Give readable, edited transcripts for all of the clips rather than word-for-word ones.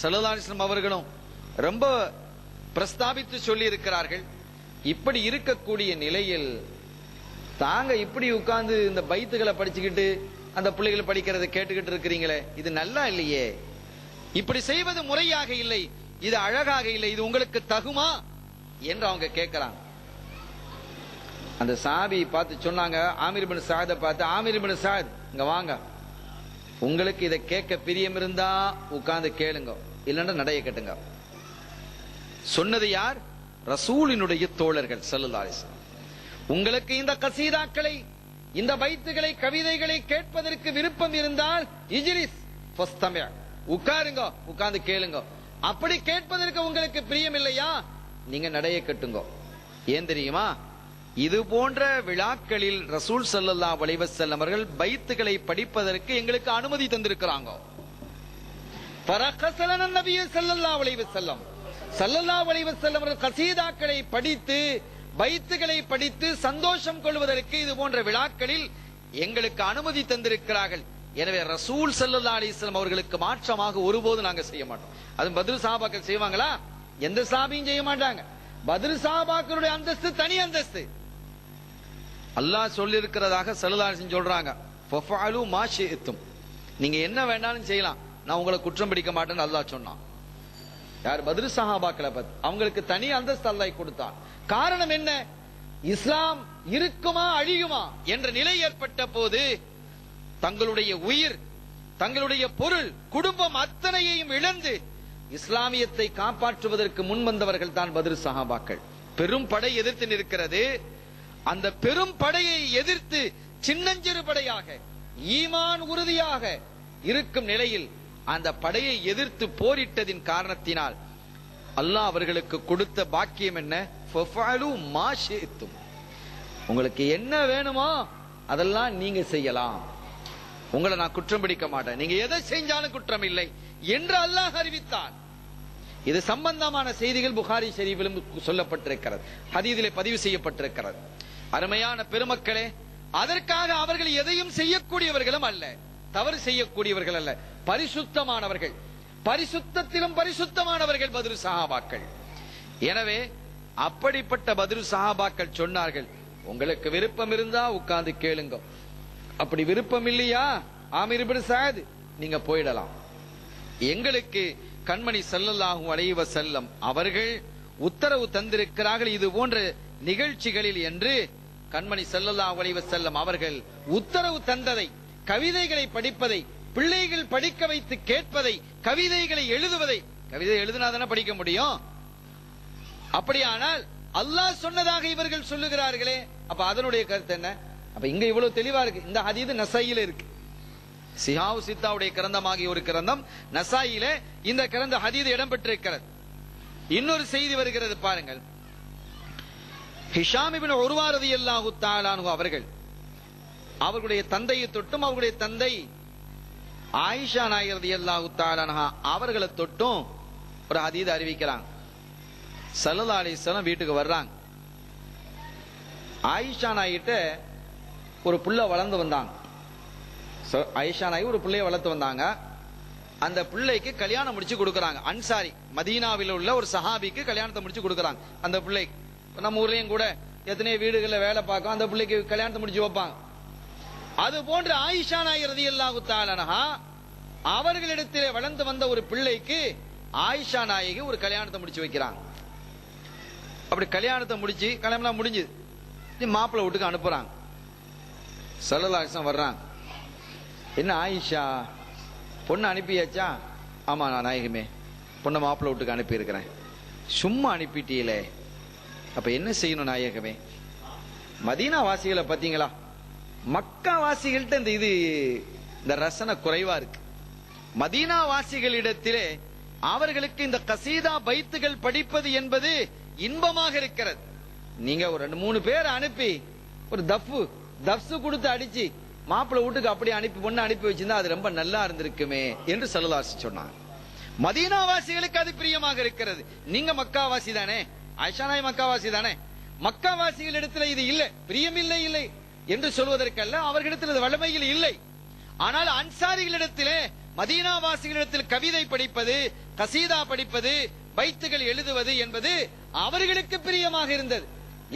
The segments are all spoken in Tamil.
ஸல்லல்லாஹு அலைஹி வஸல்லம் அவர்களும் ரொம்ப பிரஸ்தாபித்து சொல்லி இருக்கிறார்கள். இப்படி இருக்கக்கூடிய நிலையில் தாங்க இப்படி உட்கார்ந்து இந்த பைத்துகளை படிச்சுக்கிட்டு அந்த பிள்ளைகள் படிக்கிறதை கேட்டுக்கிட்டு இருக்கிறீங்களே, இது நல்லா இல்லையே, இப்படி செய்வது முறையாக இல்லை, இது அழகாக இல்லை, இது உங்களுக்கு தகுமா என்று அவங்க கேட்கிறாங்க. அந்த சாபி பார்த்து சொன்னாங்க, ஆமீர் இப்னு ஸஅதை பார்த்து, ஆமீர் இப்னு ஸஅத் இங்க வாங்க, உங்களுக்கு இதை கேட்க பிரியம் இருந்தா உட்கார்ந்து கேளுங்க, இல்லைன்னா நடைய கட்டுங்க. சொன்னது யார்? ரசூலினுடைய தோழர்கள் ஸல்லல்லாஹு அலைஹி வஸல்லம். உங்களுக்கு இந்த கசீதாக்களை, இந்த பைத்துகளை, கவிதைகளை கேட்பதற்கு விருப்பம் இருந்தால் இஜ்லிஸ் ஃபஸ்தமி', உட்காருங்க, உட்கார்ந்து கேளுங்க. அப்படி கேட்பதற்கு உங்களுக்கு பிரியம் இல்லையா, நீங்க நடைய கட்டுங்க. ஏன் தெரியுமா? இது போன்ற விழாக்களில் ரசூல் ஸல்லல்லாஹு அலைஹி வஸல்லம் அவர்கள் பைத்துகளை படிப்பதற்கு எங்களுக்கு அனுமதி தந்திருக்கிறாங்க. ஃபரகஸலன நபிய ஸல்லல்லாஹு அலைஹி வஸல்லம், ஸல்லல்லாஹு அலைஹி வஸல்லம் அவர்கள் கசீதாக்களை படித்து, பைத்துகளை படித்து சந்தோஷம் கொள்வதற்கு இது போன்ற விழாக்களில் எங்களுக்கு அனுமதி தந்திருக்கிறார்கள். எனவே ரசூல் ஸல்லல்லாஹு அலைஹி வஸல்லம் அவர்களுக்கு மாற்றமாக ஒருபோது நாங்க செய்ய மாட்டோம். அது பத்ர் சஹாபாக்கள் செய்வாங்களா? எந்த சஹாபியும் செய்ய மாட்டாங்க. பத்ர் சஹாபாக்களுடைய அந்தஸ்து தனி அந்தஸ்து. அல்லாஹ் சொல்லி இருக்கிறதாக ஸல்லல்லாஹு அலைஹி வஸல்லம் சொல்றாங்க, ஃபஃஅலு மா ஷி'தும், நீங்க என்ன வேணாலும் செய்யலாம், நான் உங்களை குற்றம் பிடிக்க மாட்டேன்னு அல்லாஹ் சொன்னான். யார்? பத்ர் சஹாபாக்களை பத்தி. அவங்களுக்கு தனி அந்தஸ்து அல்லாஹ் கொடுத்தான். காரணம் என்ன? இஸ்லாம் இருக்குமா அழியுமா என்ற நிலை ஏற்பட்ட போது தங்களுடைய உயிர், தங்களுடைய பொருள், குடும்பம் அத்தனையையும் இழந்து இஸ்லாமியத்தை காப்பாற்றுவதற்கு முன்வந்தவர்கள் தான் பத்ர் சஹாபாக்கள். பெரும் படை எதிர்த்து நிற்கிறது. அந்த பெரும் படையை எதிர்த்து சின்னஞ்சிறு படையாக, ஈமான் உறுதியாக இருக்கும் நிலையில் அந்த படையை எதிர்த்து போரிட்டதின் காரணத்தினால் அல்லாஹ் அவர்களுக்கு கொடுத்த பாக்கியம் என்ன? ஃபஃஅலு மா ஷி'தும், உங்களுக்கு என்ன வேணுமோ அதெல்லாம் நீங்க செய்யலாம், உங்களை நான் குற்றம் பிடிக்க மாட்டேன், நீங்க எதை செஞ்சாலும் குற்றம் இல்லை என்று அல்லாஹ் அறிவித்தான். இது சம்பந்தமான செய்திகள் புகாரி ஷரீஃபிலும் சொல்லப்பட்டிருக்கிறது, ஹதீஸிலே பதிவு செய்யப்பட்டிருக்கிறது. அருமையான பெருமக்களே, அதற்காக அவர்கள் எதையும் செய்யக்கூடியவர்களும் அல்ல, தவறு செய்யக்கூடியவர்கள் அல்ல, பரிசுத்தமானவர்கள், பரிசுத்தத்திலும் பரிசுத்தமானவர்கள் பத்ர் சஹாபாக்கள். எனவே அப்படிப்பட்ட பத்ர் சஹாபாக்கள் சொன்னார்கள், உங்களுக்கு விருப்பம் இருந்தா உட்கார்ந்து கேளுங்க, அப்படி விருப்பம் இல்லையா ஆமீர் இப்னு ஸஅத் நீங்க போயிடலாம். எங்களுக்கு கண்மணி ஸல்லல்லாஹு அலைஹி வஸல்லம் அவர்கள் உத்தரவு தந்திருக்கிறார்கள் இது போன்ற நிகழ்ச்சிகளில் என்று. கண்மணி ஸல்லல்லாஹு அலைஹி வஸல்லம் அவர்கள் உத்தரவு தந்ததை, கவிதைகளை படிப்பதை, பிள்ளைகள் படிக்க வைத்து கேட்பதை, கவிதைகளை எழுதுவதை, கவிதை எழுதினாதானே படிக்க முடியும். அப்படியானால் அல்லாஹ் சொன்னதாக இவர்கள் சொல்லுகிறார்களே, அப்ப அதனுடைய கருத்து என்ன? அப்ப இங்க இவ்வளவு தெளிவா இருக்கு. இந்த ஹதீஸ் நஸாயில இருக்கு, சிஹாவு சித்தாவுடைய கிரந்தமாகிய ஒரு கிரந்தம், நஸாயில இந்த கிரந்த ஹதீஸ் இடம்பெற்றிருக்கிறது. இன்னொரு செய்தி வருகிறது பாருங்கள். ஹிஷாம் இப்னு உர்வா ரலியல்லாஹு தஆலா அன்ஹு அவர்கள், அவர்களுடைய தந்தையை தொட்டும் அவர்களுடைய தந்தை ஆயிஷா நாயகி ரலியல்லாஹு தஆலா அன்ஹா அவர்களை தொட்டும் ஒரு ஹதீஸ் அறிவிக்கிறாங்க. ஸல்லல்லாஹு அலைஹி வஸல்லம் வீட்டுக்கு வர்றாங்க. ஆயிஷா நாயிட்ட ஒரு புள்ள வளர்ந்து வந்தாங்க. ஆயிஷா நாயகி ஒரு பிள்ளைய வளர்த்து வந்தாங்க. அந்த பிள்ளைக்கு கல்யாணம் முடிச்சு கொடுக்கறாங்க. அன்சாரி, மதீனாவில் உள்ள ஒரு சஹாபிக்கு கல்யாணத்தை முடிச்சு கொடுக்கறாங்க. அந்த பிள்ளை நம்ம ஊர்லயும் கூட எத்தனை வீடுகள்ல வேலை பார்க்கும், அந்த பிள்ளைக்கு கல்யாணத்தை முடிச்சு வைப்பாங்க. அது போன்று ஆயிஷா நாயகி ரலியல்லாஹு தஆலா அன்ஹா அவர்களிடத்திலே வளர்ந்து வந்த ஒரு பிள்ளைக்கு ஆயிஷா நாயகி ஒரு கல்யாணத்தை முடிச்சு வைக்கிறாங்க. அப்படி கல்யாணத்தை முடிச்சு, கல்யாணம் முடிஞ்சு மாப்பிள்ளை வீட்டுக்கு அனுப்புறாங்க. ஸல்லல்லாஹு அலைஹி வஸல்லம் வர்றாங்க. என்ன ஆயிஷா, பொண்ணு அனுப்பியாச்சா? ஆமா நான் நாயகமே, பொண்ணை மாப்பிள்ளை வீட்டுக்கு அனுப்பி இருக்கிறேன். சும்மா அனுப்பிட்டீங்களே, அப்ப என்ன செய்யணும் நாயகமே? மதீனா வாசிகளை பாத்தீங்களா, மக்கா வாசிகள்கிட்ட இந்த ரசனை குறைவா இருக்கு. மதீனா வாசிகளிடத்திலே அவர்களுக்கு இந்த கசீதா பைத்துகள் படிப்பது என்பது இன்பமாக இருக்கிறது. நீங்க ஒரு 2-3 பேர் அனுப்பி ஒரு தப்சு கொடுத்து அடிச்சு மாப்பிள்ளை வீட்டுக்கு அப்படி அனுப்பி பொண்ணு அனுப்பி வச்சிருந்தா அது ரொம்ப நல்லா இருந்திருக்குமே என்று ஸல்லல்லாஹு அலைஹி வஸல்லம் சொன்னாங்க. மதீனாவாசிகளுக்கு அது பிரியமாக இருக்கிறது. நீங்க மக்காவாசி தானே, ஆயிஷா நாயகி மக்காவாசி தானே, மக்காவாசிகளிடத்தில் இது இல்லை, பிரியம் இல்லை என்று சொல்வதற்கல்ல, அவர்களிடத்தில் வலிமையில் இல்லை. ஆனால் அன்சாரிகளிடத்திலே மதீனாவாசிகளிடத்தில் கவிதை படிப்பது, கசீதா படிப்பது, பைத்துகள் எழுதுவது என்பது அவர்களுக்கு பிரியமாக இருந்தது.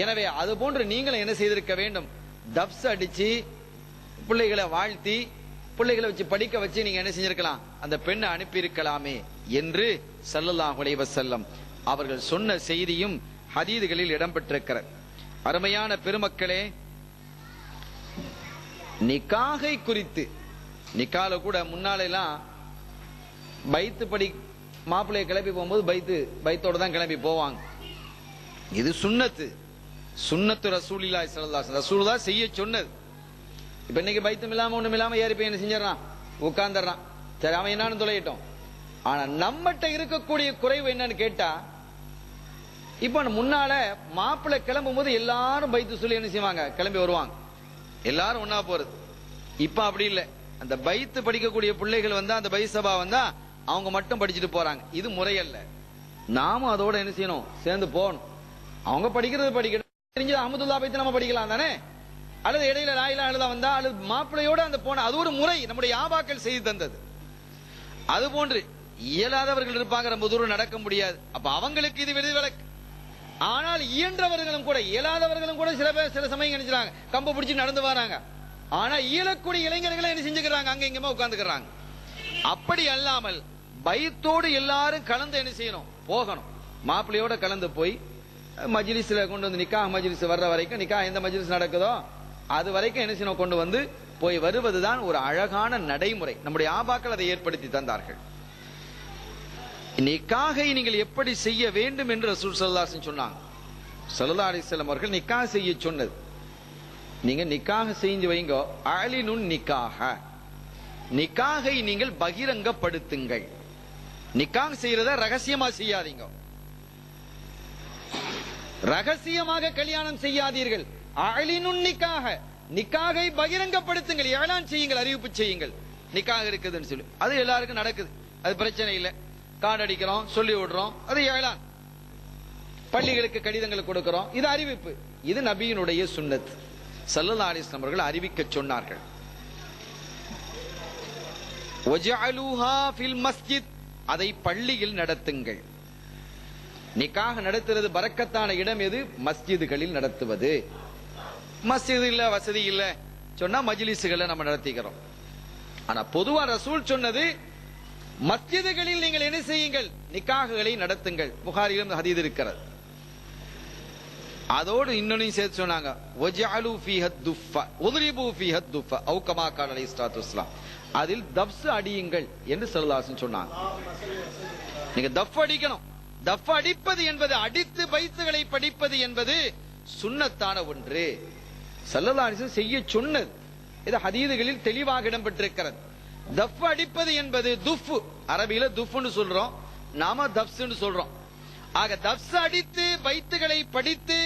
எனவே அது போன்று நீங்களும் என்ன செய்திருக்க வேண்டும்? தப்ஸ் அடிச்சு பிள்ளைகளை வாழ்த்தி பிள்ளைகளை வச்சு படிக்க வச்சு நீங்க என்ன செஞ்சிருக்கலாம்? அந்த பெண்ணை அனுப்பி இருக்கலாமே என்று ஸல்லல்லாஹு அலைஹி வஸல்லம் அவர்கள் சொன்ன செய்தியும் ஹதீதுகளில் இடம்பெற்றிருக்கிறது. அருமையான பெருமக்களே, நிக்காகை குறித்து, நிக்கால கூட முன்னாலெல்லாம் பைத்து படி மாப்பிள்ளைய கிளம்பி போகும்போது பைத்தோட தான் கிளம்பி போவாங்க. இது சுன்னத்து ரசூலுல்லாஹி ஸல்லல்லாஹு அலைஹி வஸல்லம் ரசூலுல்லாஹ் செய்ய சொன்னது. இப்ப இன்னைக்கு பைத்தும் இல்லாம ஒண்ணும் இல்லாம ஏறி போய் என்ன செஞ்சிடறான்? உட்கார்ந்துடுறான். சரி, அவன் என்னன்னு தொலையிட்டோம். ஆனா நம்மகிட்ட இருக்கக்கூடிய குறைவு என்னன்னு கேட்டா, இப்ப முன்னால மாப்பிள்ளை கிளம்பும் போது எல்லாரும் பைத்து சொல்லி என்ன செய்வாங்க? கிளம்பி வருவாங்க, எல்லாரும் ஒன்னா போறது. இப்ப அப்படி இல்லை. அந்த பைத்து படிக்கக்கூடிய பிள்ளைகள் வந்தா, அந்த பை சபா வந்தா அவங்க மட்டும் படிச்சுட்டு போறாங்க. இது முறையல்ல. நாமும் அதோட என்ன செய்யணும்? சேர்ந்து போகணும். அவங்க படிக்கிறது படிக்கணும். தெரிஞ்சது அஹமதுல்லா பைத்து நம்ம படிக்கலாம் தானே? அல்லது இடையில லாயிலா எழுத வந்தா அல்லது மாப்பிள்ளையோட அந்த போன, அது ஒரு முறை நம்முடைய ஆபாக்கள் செய்து தந்தது. அது போன்று இயலாதவர்கள் இருப்பாங்க, ரொம்ப தூரம் நடக்க முடியாது. அப்ப அவங்களுக்கு இது விதிவிலக்கு. ஆனால் இயன்றவர்களும் கூட, இயலாதவர்களும் கூட சில பேர் சில சமயம் நினைச்சாங்க கம்ப பிடிச்சி நடந்து வராங்க. ஆனா இயலக்கூடிய இளைஞர்களை என்ன செஞ்சுக்கிறாங்க? அங்க இங்கமா உட்கார்ந்துக்கிறாங்க. அப்படி அல்லாமல் பைத்தோடு எல்லாரும் கலந்து என்ன செய்யணும்? போகணும். மாப்பிள்ளையோட கலந்து போய் மஜ்லிஸ்ல கொண்டு வந்து, நிக்காஹ் மஜ்லிஸ் வர்ற வரைக்கும், நிக்காஹ் எந்த மஜ்லிஸ் நடக்குதோ அது வரைக்கும் என்ன செய்யணும்? கொண்டு வந்து போய் வருவதுதான் ஒரு அழகான நடைமுறை. நம்முடைய ஆபாக்கள் அதை ஏற்படுத்தி தந்தார்கள். நிக்காகை நீங்கள் எப்படி செய்ய வேண்டும் என்று ரசூல் ஸல்லல்லாஹு அலைஹி வஸல்லம் சொன்னாங்க. ஸல்லல்லாஹு அலைஹி வஸல்லம் அவர்கள் நிக்காஹ் செய்ய சொன்னது, நீங்க நிக்காஹ் செஞ்சு வைங்க. அலினுன் நிக்காஹ, நிக்காகை நீங்கள் பகிரங்கப்படுத்துங்கள். நிக்காஹ் செய்யறத ரகசியமா செய்யாதீங்க. ரகசியமாக கல்யாணம் செய்யாதீர்கள். அலினுன் நிக்காஹ, நிக்காகை பகிரங்கப்படுத்துங்கள், ஏலான் செய்யுங்கள், அறிவிப்பு செய்யுங்கள். நிக்காஹ் இருக்குதுன்னு சொல்லி அது எல்லாருக்கும் நடக்குது, அது பிரச்சனை இல்லை. கார்டு அடிக்கிறோம், சொல்லி விடுறோம், அது ஏலான். பள்ளிகளுக்கு கடிதங்கள் கொடுக்கிறோம், இது அறிவிப்பு. இது நபியினுடைய சுன்னத். ஸல்லல்லாஹு அலைஹி வஸல்லம் அவர்கள் அறிவிக்க சொன்னார்கள். வஜஅலூஹா ஃபில் மஸ்ஜித், அதை பள்ளியில் நடத்துங்கள். நிக்காஹ் நடத்துறது பரக்கத்தான இடம் எது? மஸ்ஜிதுகளில் நடத்துவது. மஸ்ஜிது இல்ல, வசதி இல்ல சொன்னா மஜ்லிஸ்களை நம்ம நடத்திக்கிறோம். ஆனா பொதுவா ரசூல் சொன்னது மஸ்ஜிதுகளில் நீங்கள் என்ன செய்யுங்கள்? நிக்காஹ்களை நடத்துங்கள். புகாரியிலும் ஹதீஸ் இருக்கிறது. அதோடு இன்னொன்னு சேர்த்து சொன்னாங்க, வஜஅலு ஃபீஹா துஃப உத்ரிபு ஃபீஹா துஃப அவ் கமா கான அலைஹி ஸலாத்து வஸலாம், அதில் தப்ஸ் அடியுங்கள் என்று ஸல்லல்லாஹு அலைஹி வஸல்லம் சொன்னாங்க. நீங்க தஃப் அடிக்கணும். தஃப் அடிப்பது என்பது, அடித்து பைத்துகளை படிப்பது என்பது சுன்னத்தான ஒன்று. ஸல்லல்லாஹு அலைஹி வஸல்லம் செய்ய சொன்னது. இது ஹதீதுகளில் தெளிவாக இடம்பெற்றிருக்கிறது. தஃப் அடிப்பது என்பது துஃப், அரபியில துஃப்னு சொல்றோம், நாம தப்ஸ்னு சொல்றோம். ஆக தப்ஸ் அடித்து பைத்துகளை படித்து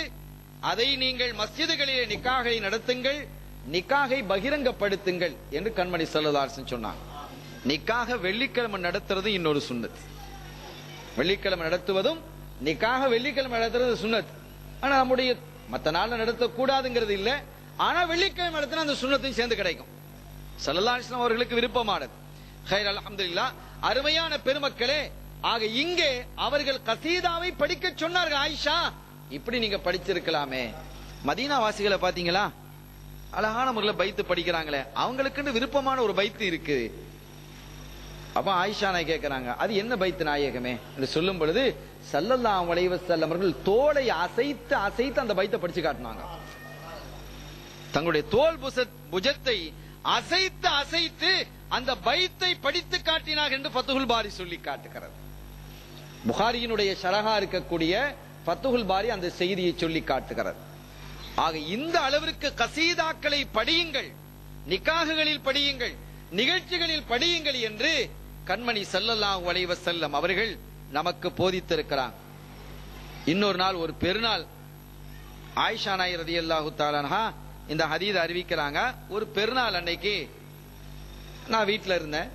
அதை நீங்கள் மஸ்ஜிதுகளிலே நிக்காகை நடத்துங்கள், நிக்காகை பகிரங்கப்படுத்துங்கள் என்று கண்மணி ஸல்லல்லாஹு அலைஹி வஸல்லம் சொன்னாங்க. நிக்காக வெள்ளிக்கிழமை நடத்துறது இன்னொரு சுன்னத். வெள்ளிக்கிழமை நடத்துவதும், நிக்காக வெள்ளிக்கிழமை நடத்துறது சுன்னத். ஆனா நம்முடைய மற்ற நாள்ல நடத்த கூடாதுங்கிறது இல்ல. ஆனா வெள்ளிக்கிழமை நடத்தினா அந்த சுன்னத்தையும் சேர்ந்து கிடைக்கும். ஸல்லல்லாஹு அலைஹி வஸல்லம் அவர்களுக்கு விருப்பமானது. ஹைர், அல்ஹம்துலில்லாஹ். அருமையான பெருமக்களே, ஆக இங்கே அவர்கள் கசீதாவை படிக்க சொன்னார்கள். ஆயிஷா, இப்படி நீங்க படிச்சிருக்கலாமே. மதீனா வாசிகளை பாத்தீங்களா, அழகான முறையில் பைத்து படிக்கிறாங்களே, அவங்களுக்குன்னு விருப்பமான ஒரு பைத்து இருக்கு. அப்ப ஆயிஷா நாய் கேட்கிறாங்க, அது என்ன பைத்து நாயகமே என்று சொல்லும் பொழுது ஸல்லல்லாஹு அலைஹி வஸல்லம் அவர்கள் தோலை அசைத்து அசைத்து அந்த பைத்தை படிச்சு காட்டினாங்க. தங்களுடைய தோல் புஜத்தை அசைத்து அசைத்து அந்த பைத்தை படித்து காட்டினார் என்று ஃபத்ஹுல் பாரி சொல்லி காட்டுகிறது. புகாரியினுடைய ஷரஹா இருக்கக்கூடிய ஃபத்ஹுல் பாரி அந்த செய்தியை சொல்லி காட்டுகிறது. ஆக இந்த அளவிற்கு கசீதாக்களை படியுங்கள், நிக்காஹுகளில் படியுங்கள், நிகழ்ச்சிகளில் படியுங்கள் என்று கண்மணி ஸல்லல்லாஹு அலைஹி வஸல்லம் அவர்கள் நமக்கு போதித்திருக்கிறார். இன்னொரு நாள் ஒரு பெருநாள், ஆயிஷா நாயகி ரலியல்லாஹு தஆலா அன்ஹா இந்த ஹதீஸ் அறிவிக்கிறாங்க. ஒரு பெருநாள் அன்னைக்கு நான் வீட்டில் இருந்தேன்.